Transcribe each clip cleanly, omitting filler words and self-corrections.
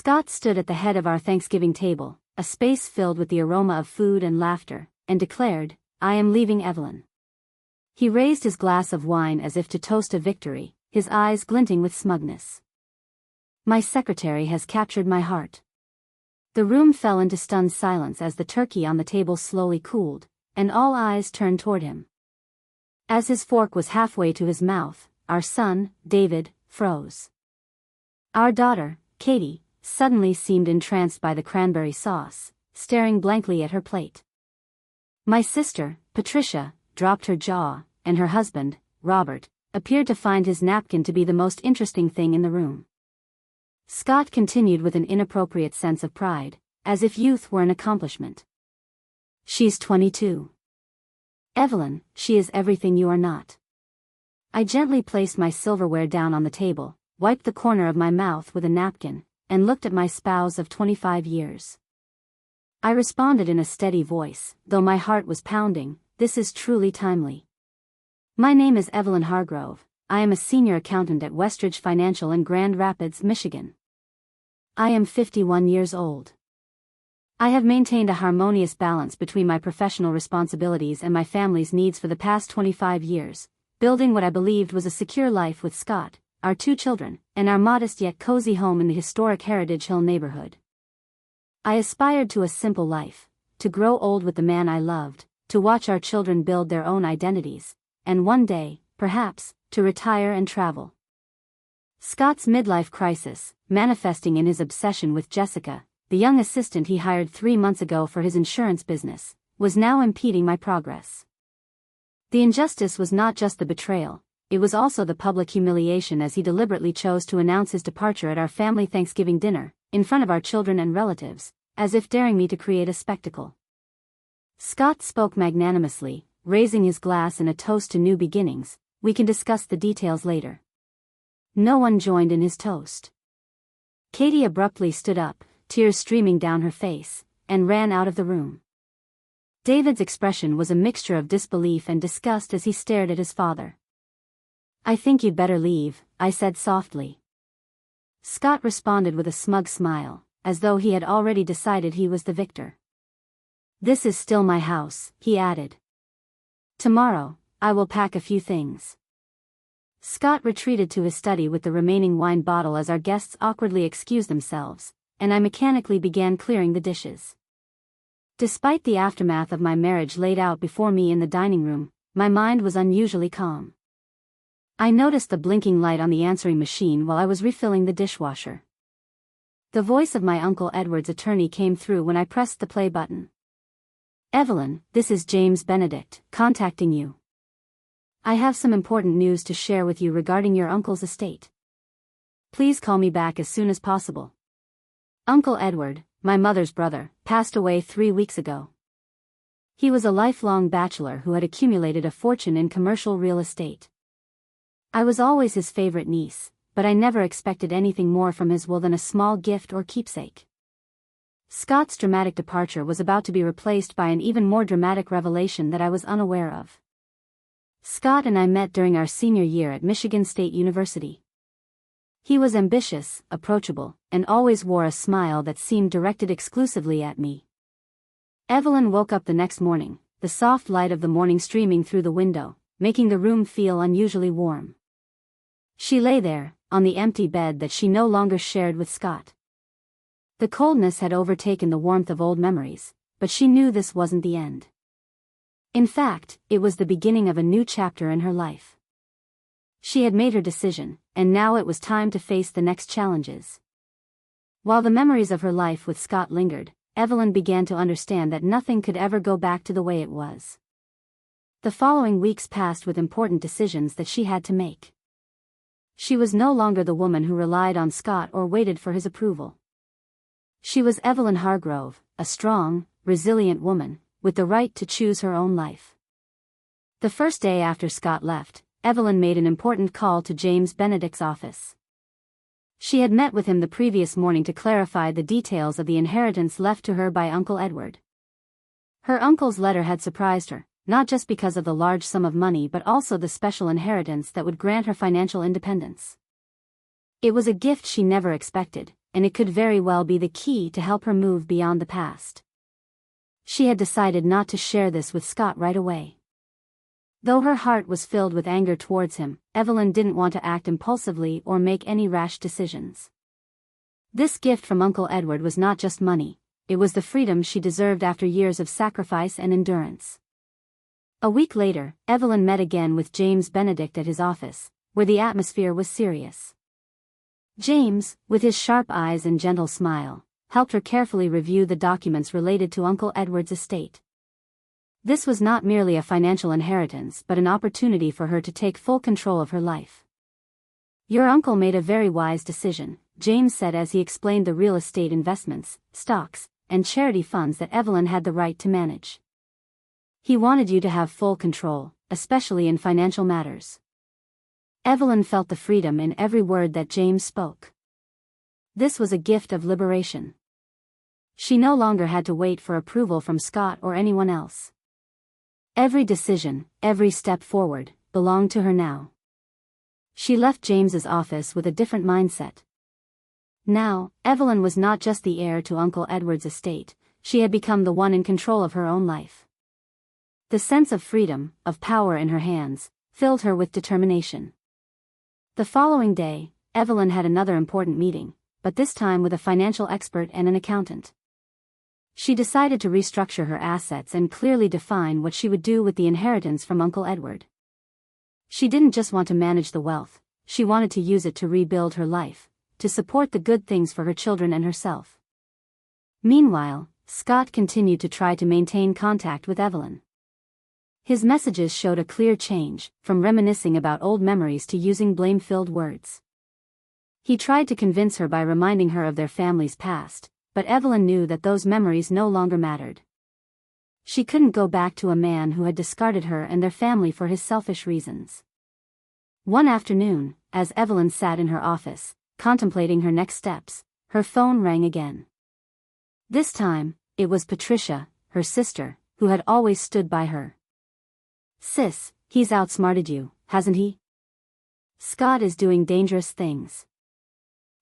Scott stood at the head of our Thanksgiving table, a space filled with the aroma of food and laughter, and declared, "I am leaving Evelyn." He raised his glass of wine as if to toast a victory, his eyes glinting with smugness. "My secretary has captured my heart." The room fell into stunned silence as the turkey on the table slowly cooled, and all eyes turned toward him. As his fork was halfway to his mouth, our son, David, froze. Our daughter, Katie, suddenly seemed entranced by the cranberry sauce, staring blankly at her plate. My sister, Patricia, dropped her jaw, and her husband, Robert, appeared to find his napkin to be the most interesting thing in the room. Scott continued with an inappropriate sense of pride, as if youth were an accomplishment. "She's 22. Evelyn, she is everything you are not." I gently placed my silverware down on the table, wiped the corner of my mouth with a napkin, and looked at my spouse of 25 years. I responded in a steady voice, though my heart was pounding, "This is truly timely. My name is Evelyn Hargrove. I am a senior accountant at Westridge Financial in Grand Rapids, Michigan. I am 51 years old. I have maintained a harmonious balance between my professional responsibilities and my family's needs for the past 25 years, building what I believed was a secure life with Scott, our 2 children, and our modest yet cozy home in the historic Heritage Hill neighborhood. I aspired to a simple life, to grow old with the man I loved, to watch our children build their own identities, and one day, perhaps, to retire and travel." Scott's midlife crisis, manifesting in his obsession with Jessica, the young assistant he hired 3 months ago for his insurance business, was now impeding my progress. The injustice was not just the betrayal, it was also the public humiliation as he deliberately chose to announce his departure at our family Thanksgiving dinner, in front of our children and relatives, as if daring me to create a spectacle. Scott spoke magnanimously, raising his glass in a toast to new beginnings. "We can discuss the details later." No one joined in his toast. Katie abruptly stood up, tears streaming down her face, and ran out of the room. David's expression was a mixture of disbelief and disgust as he stared at his father. "I think you'd better leave," I said softly. Scott responded with a smug smile, as though he had already decided he was the victor. "This is still my house," he added. "Tomorrow, I will pack a few things." Scott retreated to his study with the remaining wine bottle as our guests awkwardly excused themselves, and I mechanically began clearing the dishes. Despite the aftermath of my marriage laid out before me in the dining room, my mind was unusually calm. I noticed the blinking light on the answering machine while I was refilling the dishwasher. The voice of my Uncle Edward's attorney came through when I pressed the play button. "Evelyn, this is James Benedict, contacting you. I have some important news to share with you regarding your uncle's estate. Please call me back as soon as possible. Uncle Edward, my mother's brother, passed away 3 weeks ago. He was a lifelong bachelor who had accumulated a fortune in commercial real estate. I was always his favorite niece, but I never expected anything more from his will than a small gift or keepsake." Scott's dramatic departure was about to be replaced by an even more dramatic revelation that I was unaware of. Scott and I met during our senior year at Michigan State University. He was ambitious, approachable, and always wore a smile that seemed directed exclusively at me. Evelyn woke up the next morning, the soft light of the morning streaming through the window, making the room feel unusually warm. She lay there, on the empty bed that she no longer shared with Scott. The coldness had overtaken the warmth of old memories, but she knew this wasn't the end. In fact, it was the beginning of a new chapter in her life. She had made her decision, and now it was time to face the next challenges. While the memories of her life with Scott lingered, Evelyn began to understand that nothing could ever go back to the way it was. The following weeks passed with important decisions that she had to make. She was no longer the woman who relied on Scott or waited for his approval. She was Evelyn Hargrove, a strong, resilient woman, with the right to choose her own life. The first day after Scott left, Evelyn made an important call to James Benedict's office. She had met with him the previous morning to clarify the details of the inheritance left to her by Uncle Edward. Her uncle's letter had surprised her, not just because of the large sum of money but also the special inheritance that would grant her financial independence. It was a gift she never expected, and it could very well be the key to help her move beyond the past. She had decided not to share this with Scott right away. Though her heart was filled with anger towards him, Evelyn didn't want to act impulsively or make any rash decisions. This gift from Uncle Edward was not just money, it was the freedom she deserved after years of sacrifice and endurance. A week later, Evelyn met again with James Benedict at his office, where the atmosphere was serious. James, with his sharp eyes and gentle smile, helped her carefully review the documents related to Uncle Edward's estate. This was not merely a financial inheritance but an opportunity for her to take full control of her life. "Your uncle made a very wise decision," James said as he explained the real estate investments, stocks, and charity funds that Evelyn had the right to manage. "He wanted you to have full control, especially in financial matters." Evelyn felt the freedom in every word that James spoke. This was a gift of liberation. She no longer had to wait for approval from Scott or anyone else. Every decision, every step forward, belonged to her now. She left James's office with a different mindset. Now, Evelyn was not just the heir to Uncle Edward's estate, she had become the one in control of her own life. The sense of freedom, of power in her hands, filled her with determination. The following day, Evelyn had another important meeting, but this time with a financial expert and an accountant. She decided to restructure her assets and clearly define what she would do with the inheritance from Uncle Edward. She didn't just want to manage the wealth, she wanted to use it to rebuild her life, to support the good things for her children and herself. Meanwhile, Scott continued to try to maintain contact with Evelyn. His messages showed a clear change, from reminiscing about old memories to using blame-filled words. He tried to convince her by reminding her of their family's past, but Evelyn knew that those memories no longer mattered. She couldn't go back to a man who had discarded her and their family for his selfish reasons. One afternoon, as Evelyn sat in her office, contemplating her next steps, her phone rang again. This time, it was Patricia, her sister, who had always stood by her. "Sis, he's outsmarted you, hasn't he? Scott is doing dangerous things.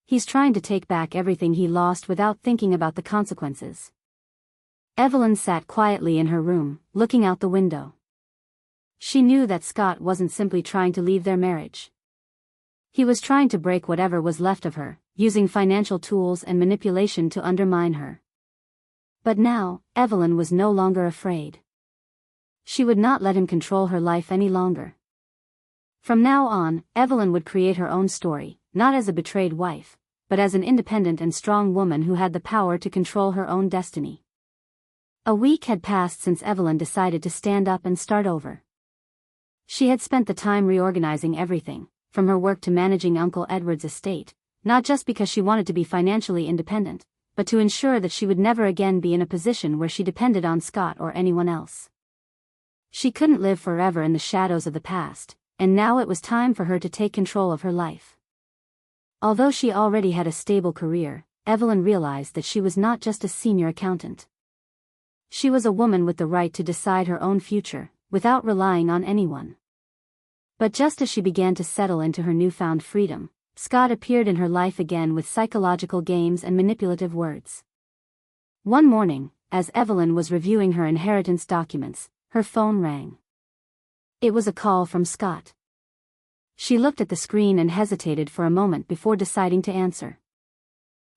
He's trying to take back everything he lost without thinking about the consequences." Evelyn sat quietly in her room, looking out the window. She knew that Scott wasn't simply trying to leave their marriage. He was trying to break whatever was left of her, using financial tools and manipulation to undermine her. But now, Evelyn was no longer afraid. She would not let him control her life any longer. From now on, Evelyn would create her own story, not as a betrayed wife, but as an independent and strong woman who had the power to control her own destiny. A week had passed since Evelyn decided to stand up and start over. She had spent the time reorganizing everything, from her work to managing Uncle Edward's estate, not just because she wanted to be financially independent, but to ensure that she would never again be in a position where she depended on Scott or anyone else. She couldn't live forever in the shadows of the past, and now it was time for her to take control of her life. Although she already had a stable career, Evelyn realized that she was not just a senior accountant. She was a woman with the right to decide her own future, without relying on anyone. But just as she began to settle into her newfound freedom, Scott appeared in her life again with psychological games and manipulative words. One morning, as Evelyn was reviewing her inheritance documents, her phone rang. It was a call from Scott. She looked at the screen and hesitated for a moment before deciding to answer.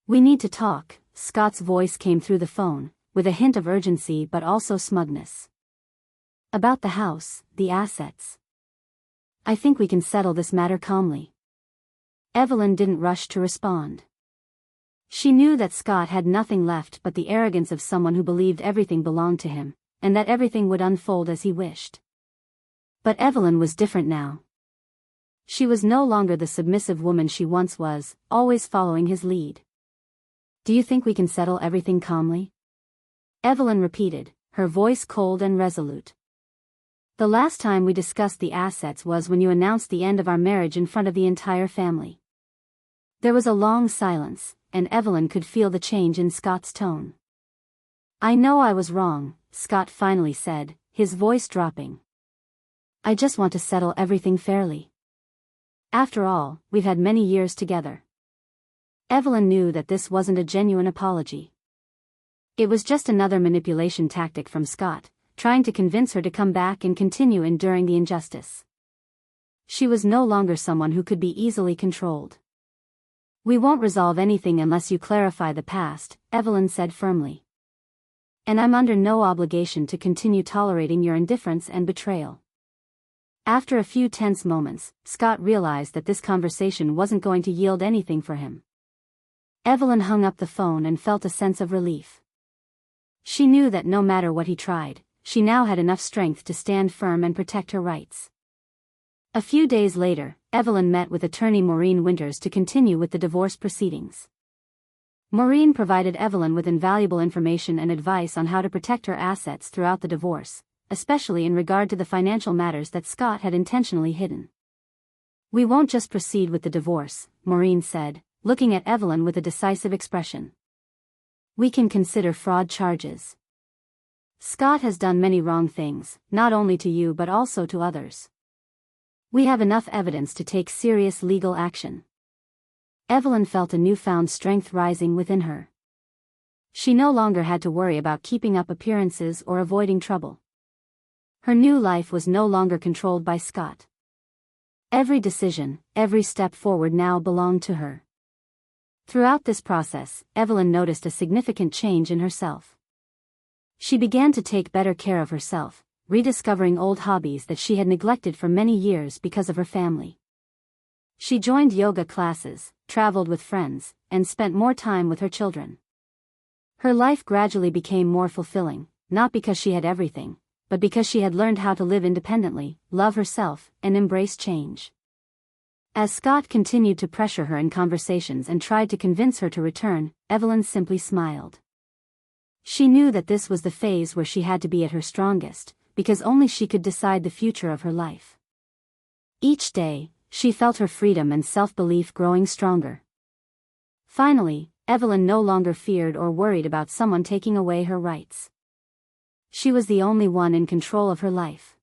"We need to talk," Scott's voice came through the phone, with a hint of urgency but also smugness. "About the house, the assets. I think we can settle this matter calmly." Evelyn didn't rush to respond. She knew that Scott had nothing left but the arrogance of someone who believed everything belonged to him, and that everything would unfold as he wished. But Evelyn was different now. She was no longer the submissive woman she once was, always following his lead. "Do you think we can settle everything calmly?" Evelyn repeated, her voice cold and resolute. "The last time we discussed the assets was when you announced the end of our marriage in front of the entire family." There was a long silence, and Evelyn could feel the change in Scott's tone. "I know I was wrong," Scott finally said, his voice dropping. "I just want to settle everything fairly. After all, we've had many years together." Evelyn knew that this wasn't a genuine apology. It was just another manipulation tactic from Scott, trying to convince her to come back and continue enduring the injustice. She was no longer someone who could be easily controlled. "We won't resolve anything unless you clarify the past," Evelyn said firmly. "And I'm under no obligation to continue tolerating your indifference and betrayal." After a few tense moments, Scott realized that this conversation wasn't going to yield anything for him. Evelyn hung up the phone and felt a sense of relief. She knew that no matter what he tried, she now had enough strength to stand firm and protect her rights. A few days later, Evelyn met with attorney Maureen Winters to continue with the divorce proceedings. Maureen provided Evelyn with invaluable information and advice on how to protect her assets throughout the divorce, especially in regard to the financial matters that Scott had intentionally hidden. "We won't just proceed with the divorce," Maureen said, looking at Evelyn with a decisive expression. "We can consider fraud charges. Scott has done many wrong things, not only to you but also to others. We have enough evidence to take serious legal action." Evelyn felt a newfound strength rising within her. She no longer had to worry about keeping up appearances or avoiding trouble. Her new life was no longer controlled by Scott. Every decision, every step forward now belonged to her. Throughout this process, Evelyn noticed a significant change in herself. She began to take better care of herself, rediscovering old hobbies that she had neglected for many years because of her family. She joined yoga classes, traveled with friends, and spent more time with her children. Her life gradually became more fulfilling, not because she had everything, but because she had learned how to live independently, love herself, and embrace change. As Scott continued to pressure her in conversations and tried to convince her to return, Evelyn simply smiled. She knew that this was the phase where she had to be at her strongest, because only she could decide the future of her life. Each day, she felt her freedom and self-belief growing stronger. Finally, Evelyn no longer feared or worried about someone taking away her rights. She was the only one in control of her life.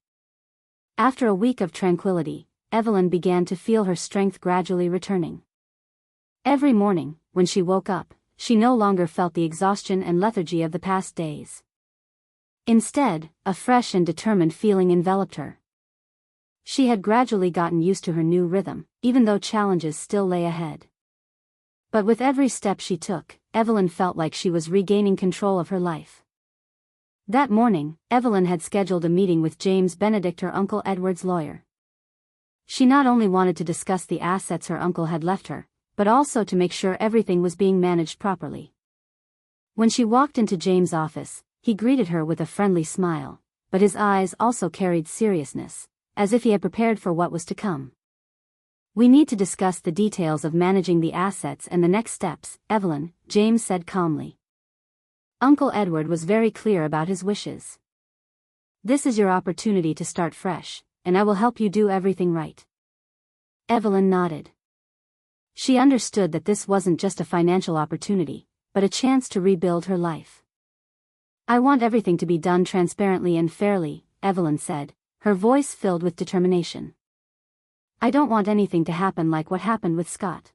After a week of tranquility, Evelyn began to feel her strength gradually returning. Every morning, when she woke up, she no longer felt the exhaustion and lethargy of the past days. Instead, a fresh and determined feeling enveloped her. She had gradually gotten used to her new rhythm, even though challenges still lay ahead. But with every step she took, Evelyn felt like she was regaining control of her life. That morning, Evelyn had scheduled a meeting with James Benedict, her Uncle Edward's lawyer. She not only wanted to discuss the assets her uncle had left her, but also to make sure everything was being managed properly. When she walked into James' office, he greeted her with a friendly smile, but his eyes also carried seriousness, as if he had prepared for what was to come. "We need to discuss the details of managing the assets and the next steps, Evelyn," James said calmly. Uncle Edward was very clear about his wishes. "This is your opportunity to start fresh, and I will help you do everything right." Evelyn nodded. She understood that this wasn't just a financial opportunity, but a chance to rebuild her life. "I want everything to be done transparently and fairly," Evelyn said, her voice filled with determination. "I don't want anything to happen like what happened with Scott."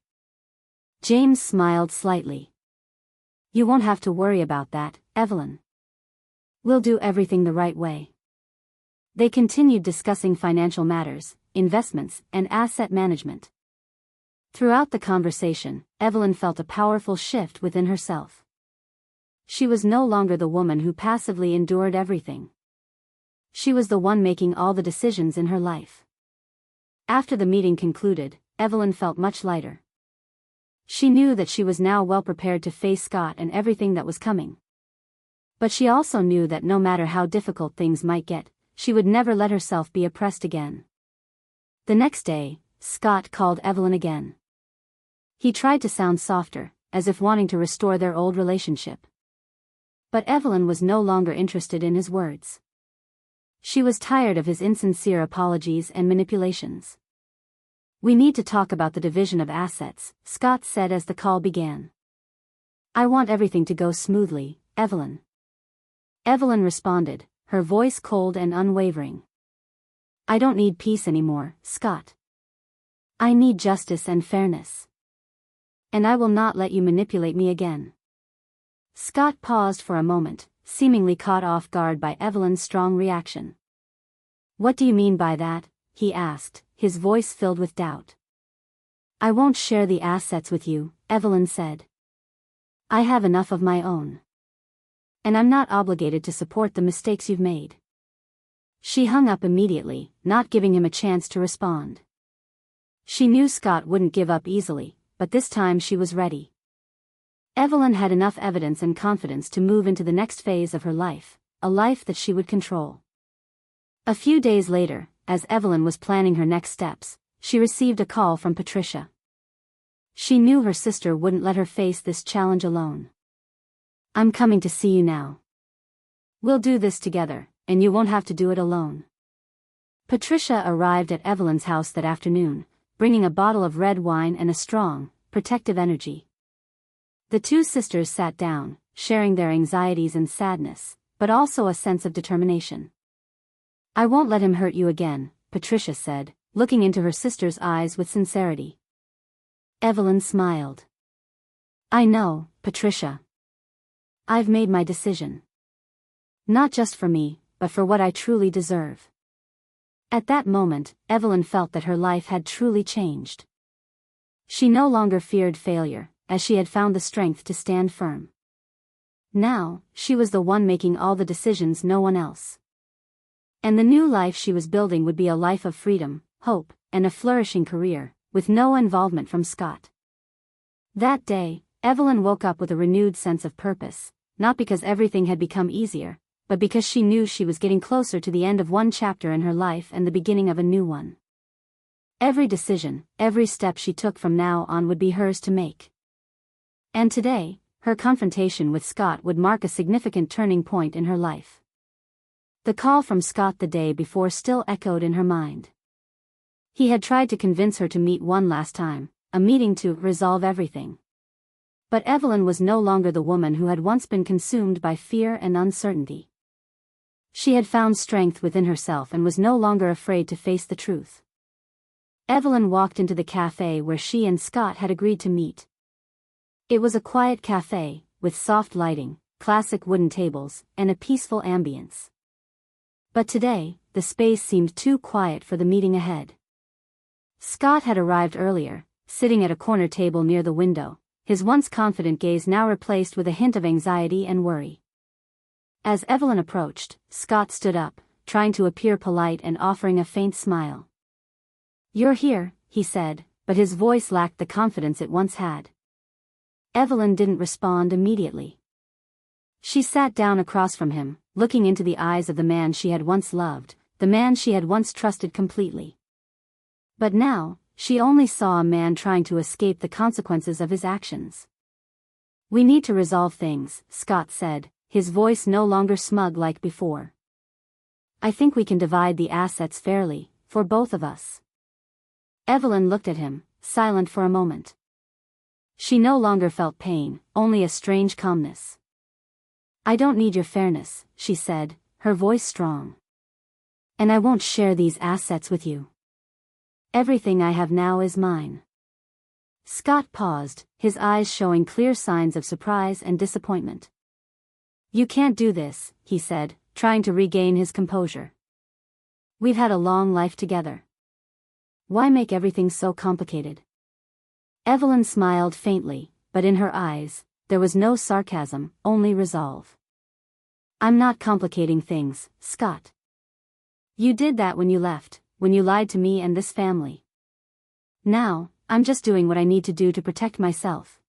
James smiled slightly. "You won't have to worry about that, Evelyn. We'll do everything the right way." They continued discussing financial matters, investments, and asset management. Throughout the conversation, Evelyn felt a powerful shift within herself. She was no longer the woman who passively endured everything. She was the one making all the decisions in her life. After the meeting concluded, Evelyn felt much lighter. She knew that she was now well prepared to face Scott and everything that was coming. But she also knew that no matter how difficult things might get, she would never let herself be oppressed again. The next day, Scott called Evelyn again. He tried to sound softer, as if wanting to restore their old relationship. But Evelyn was no longer interested in his words. She was tired of his insincere apologies and manipulations. "We need to talk about the division of assets," Scott said as the call began. "I want everything to go smoothly, Evelyn." Evelyn responded, her voice cold and unwavering. "I don't need peace anymore, Scott. I need justice and fairness." And I will not let you manipulate me again. Scott paused for a moment, seemingly caught off guard by Evelyn's strong reaction. What do you mean by that? He asked, his voice filled with doubt. I won't share the assets with you, Evelyn said. I have enough of my own. And I'm not obligated to support the mistakes you've made. She hung up immediately, not giving him a chance to respond. She knew Scott wouldn't give up easily, but this time she was ready. Evelyn had enough evidence and confidence to move into the next phase of her life, a life that she would control. A few days later, as Evelyn was planning her next steps, she received a call from Patricia. She knew her sister wouldn't let her face this challenge alone. I'm coming to see you now. We'll do this together, and you won't have to do it alone. Patricia arrived at Evelyn's house that afternoon, bringing a bottle of red wine and a strong, protective energy. The two sisters sat down, sharing their anxieties and sadness, but also a sense of determination. I won't let him hurt you again, Patricia said, looking into her sister's eyes with sincerity. Evelyn smiled. I know, Patricia. I've made my decision. Not just for me, but for what I truly deserve. At that moment, Evelyn felt that her life had truly changed. She no longer feared failure, as she had found the strength to stand firm. Now, she was the one making all the decisions, no one else. And the new life she was building would be a life of freedom, hope, and a flourishing career, with no involvement from Scott. That day, Evelyn woke up with a renewed sense of purpose, not because everything had become easier, but because she knew she was getting closer to the end of one chapter in her life and the beginning of a new one. Every decision, every step she took from now on would be hers to make. And today, her confrontation with Scott would mark a significant turning point in her life. The call from Scott the day before still echoed in her mind. He had tried to convince her to meet one last time, a meeting to resolve everything. But Evelyn was no longer the woman who had once been consumed by fear and uncertainty. She had found strength within herself and was no longer afraid to face the truth. Evelyn walked into the cafe where she and Scott had agreed to meet. It was a quiet cafe, with soft lighting, classic wooden tables, and a peaceful ambience. But today, the space seemed too quiet for the meeting ahead. Scott had arrived earlier, sitting at a corner table near the window, his once confident gaze now replaced with a hint of anxiety and worry. As Evelyn approached, Scott stood up, trying to appear polite and offering a faint smile. You're here, he said, but his voice lacked the confidence it once had. Evelyn didn't respond immediately. She sat down across from him, looking into the eyes of the man she had once loved, the man she had once trusted completely. But now, she only saw a man trying to escape the consequences of his actions. We need to resolve things, Scott said, his voice no longer smug like before. I think we can divide the assets fairly, for both of us. Evelyn looked at him, silent for a moment. She no longer felt pain, only a strange calmness. I don't need your fairness, she said, her voice strong. And I won't share these assets with you. Everything I have now is mine. Scott paused, his eyes showing clear signs of surprise and disappointment. You can't do this, he said, trying to regain his composure. We've had a long life together. Why make everything so complicated? Evelyn smiled faintly, but in her eyes, there was no sarcasm, only resolve. I'm not complicating things, Scott. You did that when you left, when you lied to me and this family. Now, I'm just doing what I need to do to protect myself.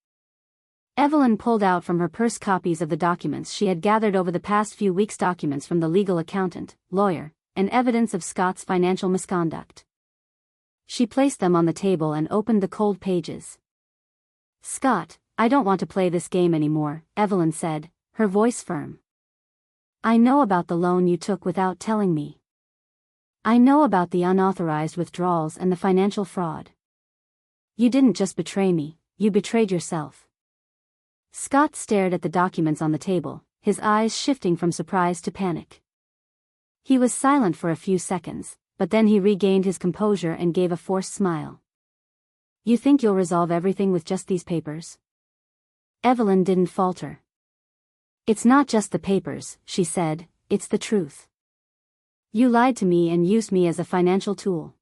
Evelyn pulled out from her purse copies of the documents she had gathered over the past few weeks, documents from the legal accountant, lawyer, and evidence of Scott's financial misconduct. She placed them on the table and opened the cold pages. Scott, I don't want to play this game anymore, Evelyn said, her voice firm. I know about the loan you took without telling me. I know about the unauthorized withdrawals and the financial fraud. You didn't just betray me, you betrayed yourself. Scott stared at the documents on the table, his eyes shifting from surprise to panic. He was silent for a few seconds, but then he regained his composure and gave a forced smile. You think you'll resolve everything with just these papers? Evelyn didn't falter. It's not just the papers, she said, it's the truth. You lied to me and used me as a financial tool.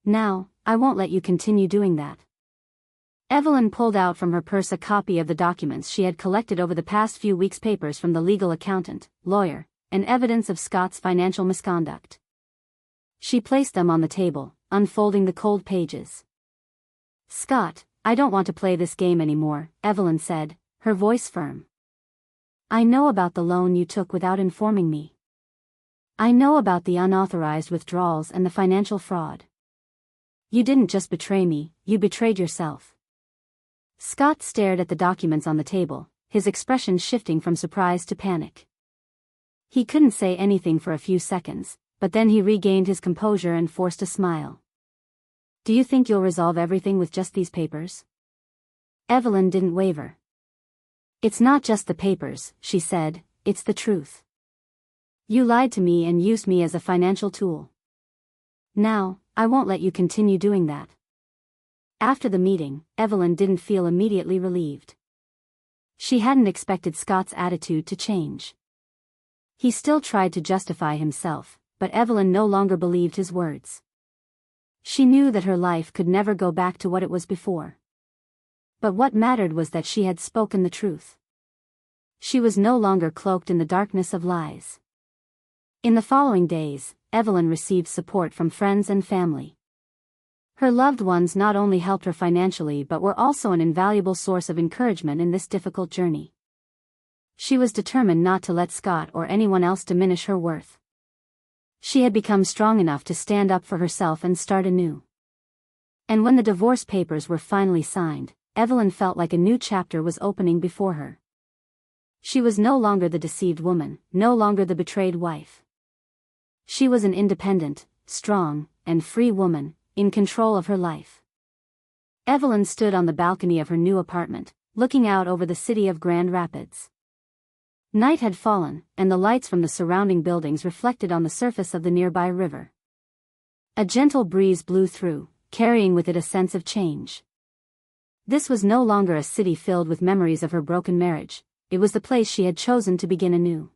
Now, I won't let you continue doing that. Evelyn pulled out from her purse a copy of the documents she had collected over the past few weeks, papers from the legal accountant, lawyer, and evidence of Scott's financial misconduct. She placed them on the table, unfolding the cold pages. Scott, I don't want to play this game anymore, Evelyn said, her voice firm. I know about the loan you took without informing me. I know about the unauthorized withdrawals and the financial fraud. You didn't just betray me, you betrayed yourself. Scott stared at the documents on the table, his expression shifting from surprise to panic. He couldn't say anything for a few seconds, but then he regained his composure and forced a smile. Do you think you'll resolve everything with just these papers? Evelyn didn't waver. It's not just the papers, she said, it's the truth. You lied to me and used me as a financial tool. Now, I won't let you continue doing that. After the meeting, Evelyn didn't feel immediately relieved. She hadn't expected Scott's attitude to change. He still tried to justify himself, but Evelyn no longer believed his words. She knew that her life could never go back to what it was before. But what mattered was that she had spoken the truth. She was no longer cloaked in the darkness of lies. In the following days, Evelyn received support from friends and family. Her loved ones not only helped her financially but were also an invaluable source of encouragement in this difficult journey. She was determined not to let Scott or anyone else diminish her worth. She had become strong enough to stand up for herself and start anew. And when the divorce papers were finally signed, Evelyn felt like a new chapter was opening before her. She was no longer the deceived woman, no longer the betrayed wife. She was an independent, strong, and free woman, in control of her life. Evelyn stood on the balcony of her new apartment, looking out over the city of Grand Rapids. Night had fallen, and the lights from the surrounding buildings reflected on the surface of the nearby river. A gentle breeze blew through, carrying with it a sense of change. This was no longer a city filled with memories of her broken marriage, it was the place she had chosen to begin anew.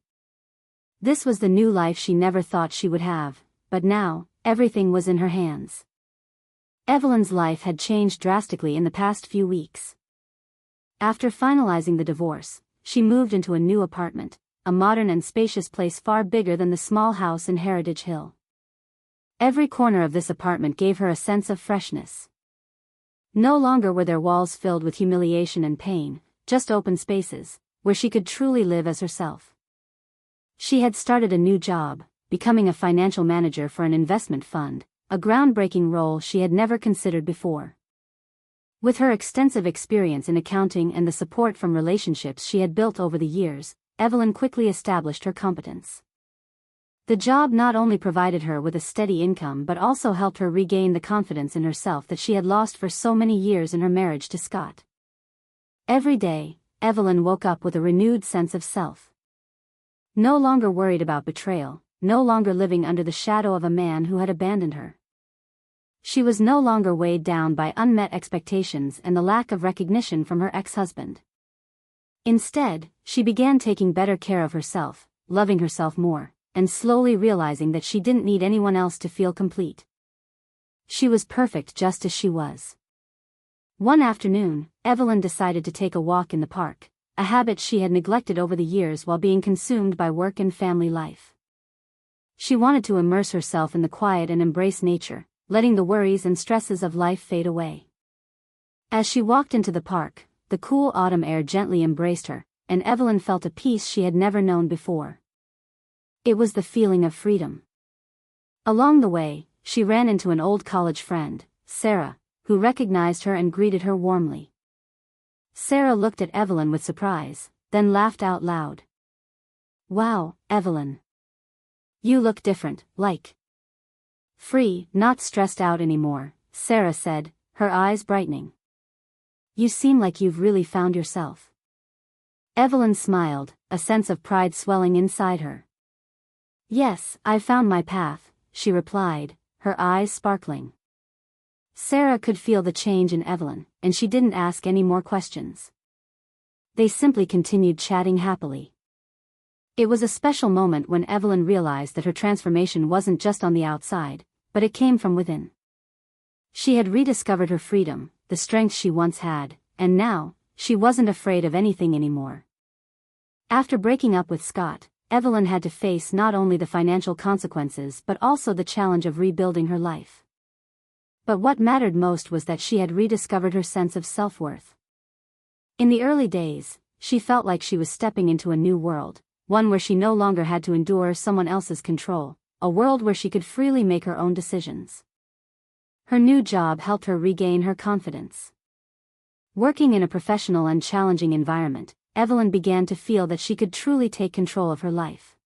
This was the new life she never thought she would have, but now, everything was in her hands. Evelyn's life had changed drastically in the past few weeks. After finalizing the divorce, she moved into a new apartment, a modern and spacious place far bigger than the small house in Heritage Hill. Every corner of this apartment gave her a sense of freshness. No longer were there walls filled with humiliation and pain, just open spaces, where she could truly live as herself. She had started a new job, becoming a financial manager for an investment fund, a groundbreaking role she had never considered before. With her extensive experience in accounting and the support from relationships she had built over the years, Evelyn quickly established her competence. The job not only provided her with a steady income but also helped her regain the confidence in herself that she had lost for so many years in her marriage to Scott. Every day, Evelyn woke up with a renewed sense of self. No longer worried about betrayal, no longer living under the shadow of a man who had abandoned her. She was no longer weighed down by unmet expectations and the lack of recognition from her ex-husband. Instead, she began taking better care of herself, loving herself more, and slowly realizing that she didn't need anyone else to feel complete. She was perfect just as she was. One afternoon, Evelyn decided to take a walk in the park, a habit she had neglected over the years while being consumed by work and family life. She wanted to immerse herself in the quiet and embrace nature, letting the worries and stresses of life fade away. As she walked into the park, the cool autumn air gently embraced her, and Evelyn felt a peace she had never known before. It was the feeling of freedom. Along the way, she ran into an old college friend, Sarah, who recognized her and greeted her warmly. Sarah looked at Evelyn with surprise, then laughed out loud. "Wow, Evelyn. You look different, like free, not stressed out anymore," Sarah said, her eyes brightening. "You seem like you've really found yourself." Evelyn smiled, a sense of pride swelling inside her. "Yes, I've found my path," she replied, her eyes sparkling. Sarah could feel the change in Evelyn, and she didn't ask any more questions. They simply continued chatting happily. It was a special moment when Evelyn realized that her transformation wasn't just on the outside, but it came from within. She had rediscovered her freedom, the strength she once had, and now, she wasn't afraid of anything anymore. After breaking up with Scott, Evelyn had to face not only the financial consequences but also the challenge of rebuilding her life. But what mattered most was that she had rediscovered her sense of self-worth. In the early days, she felt like she was stepping into a new world, one where she no longer had to endure someone else's control, a world where she could freely make her own decisions. Her new job helped her regain her confidence. Working in a professional and challenging environment, Evelyn began to feel that she could truly take control of her life.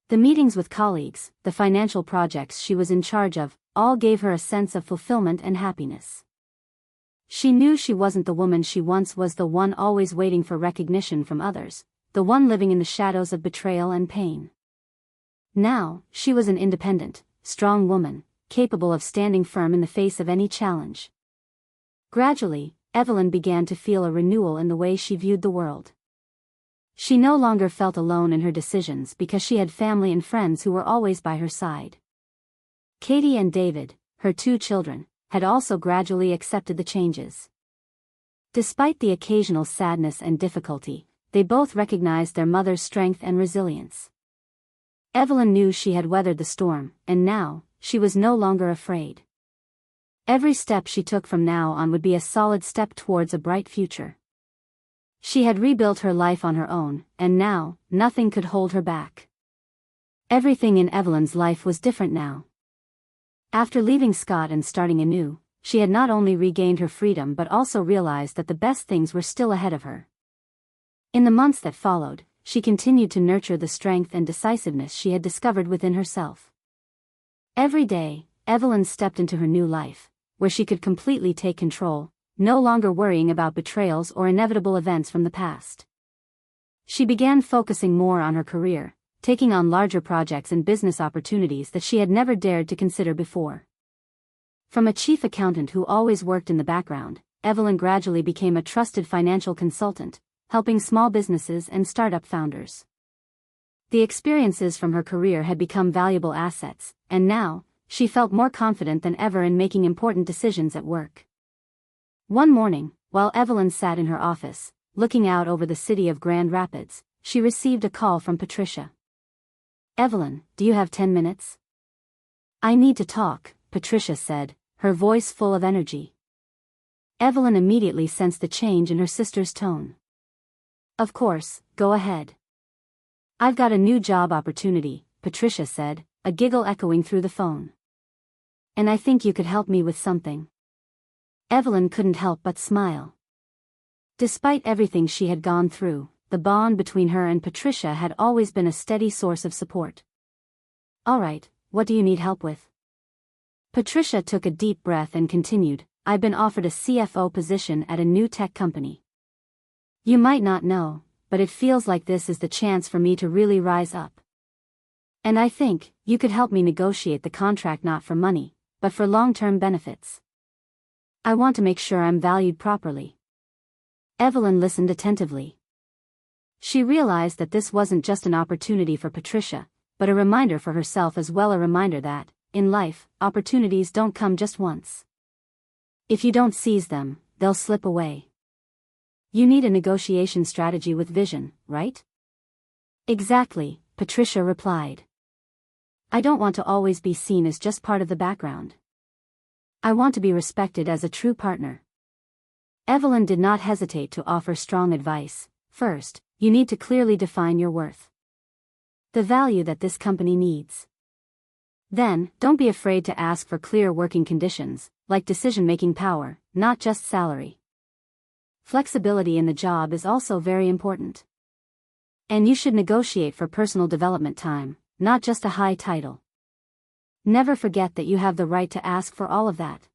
The meetings with colleagues, the financial projects she was in charge of, all gave her a sense of fulfillment and happiness. She knew she wasn't the woman she once was, the one always waiting for recognition from others, the one living in the shadows of betrayal and pain. Now, she was an independent, strong woman, capable of standing firm in the face of any challenge. Gradually, Evelyn began to feel a renewal in the way she viewed the world. She no longer felt alone in her decisions because she had family and friends who were always by her side. Katie and David, her 2 children, had also gradually accepted the changes. Despite the occasional sadness and difficulty, they both recognized their mother's strength and resilience. Evelyn knew she had weathered the storm, and now, she was no longer afraid. Every step she took from now on would be a solid step towards a bright future. She had rebuilt her life on her own, and now, nothing could hold her back. Everything in Evelyn's life was different now. After leaving Scott and starting anew, she had not only regained her freedom but also realized that the best things were still ahead of her. In the months that followed, she continued to nurture the strength and decisiveness she had discovered within herself. Every day, Evelyn stepped into her new life, where she could completely take control, no longer worrying about betrayals or inevitable events from the past. She began focusing more on her career, taking on larger projects and business opportunities that she had never dared to consider before. From a chief accountant who always worked in the background, Evelyn gradually became a trusted financial consultant, helping small businesses and startup founders. The experiences from her career had become valuable assets, and now, she felt more confident than ever in making important decisions at work. One morning, while Evelyn sat in her office, looking out over the city of Grand Rapids, she received a call from Patricia. "Evelyn, do you have 10 minutes?" "I need to talk," Patricia said, her voice full of energy. Evelyn immediately sensed the change in her sister's tone. "Of course, go ahead." "I've got a new job opportunity," Patricia said, a giggle echoing through the phone. "And I think you could help me with something." Evelyn couldn't help but smile. Despite everything she had gone through, the bond between her and Patricia had always been a steady source of support. "All right, what do you need help with?" Patricia took a deep breath and continued, "I've been offered a CFO position at a new tech company. You might not know, but it feels like this is the chance for me to really rise up. And I think, you could help me negotiate the contract not for money, but for long-term benefits. I want to make sure I'm valued properly." Evelyn listened attentively. She realized that this wasn't just an opportunity for Patricia, but a reminder for herself as well, a reminder that, in life, opportunities don't come just once. If you don't seize them, they'll slip away. You need a negotiation strategy with vision, right? "Exactly," Patricia replied. "I don't want to always be seen as just part of the background. I want to be respected as a true partner." Evelyn did not hesitate to offer strong advice. "First, you need to clearly define your worth. The value that this company needs. Then, don't be afraid to ask for clear working conditions, like decision-making power, not just salary. Flexibility in the job is also very important. And you should negotiate for personal development time, not just a high title. Never forget that you have the right to ask for all of that."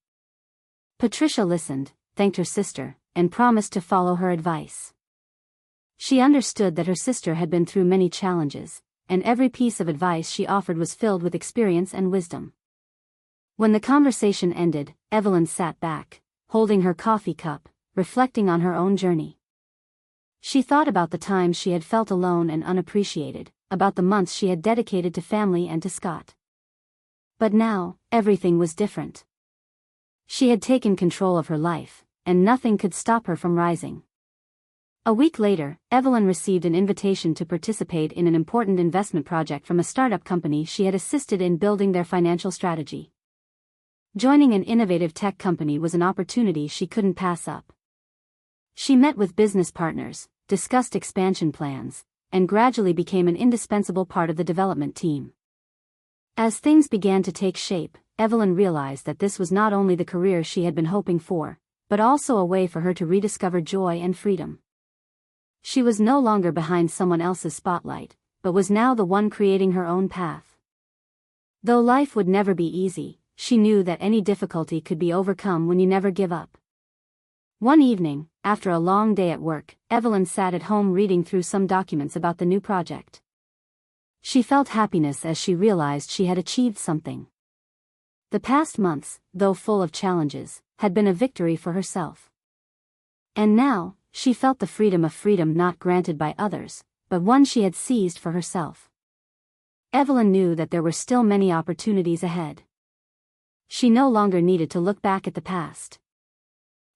Patricia listened, thanked her sister, and promised to follow her advice. She understood that her sister had been through many challenges, and every piece of advice she offered was filled with experience and wisdom. When the conversation ended, Evelyn sat back, holding her coffee cup, reflecting on her own journey. She thought about the times she had felt alone and unappreciated, about the months she had dedicated to family and to Scott. But now, everything was different. She had taken control of her life, and nothing could stop her from rising. A week later, Evelyn received an invitation to participate in an important investment project from a startup company she had assisted in building their financial strategy. Joining an innovative tech company was an opportunity she couldn't pass up. She met with business partners, discussed expansion plans, and gradually became an indispensable part of the development team. As things began to take shape, Evelyn realized that this was not only the career she had been hoping for, but also a way for her to rediscover joy and freedom. She was no longer behind someone else's spotlight, but was now the one creating her own path. Though life would never be easy, she knew that any difficulty could be overcome when you never give up. One evening, after a long day at work, Evelyn sat at home reading through some documents about the new project. She felt happiness as she realized she had achieved something. The past months, though full of challenges, had been a victory for herself. And now, she felt the freedom not granted by others, but one she had seized for herself. Evelyn knew that there were still many opportunities ahead. She no longer needed to look back at the past.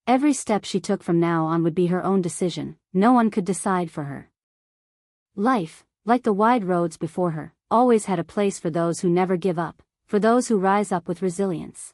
Every step she took from now on would be her own decision, no one could decide for her. Life, like the wide roads before her, always had a place for those who never give up, for those who rise up with resilience.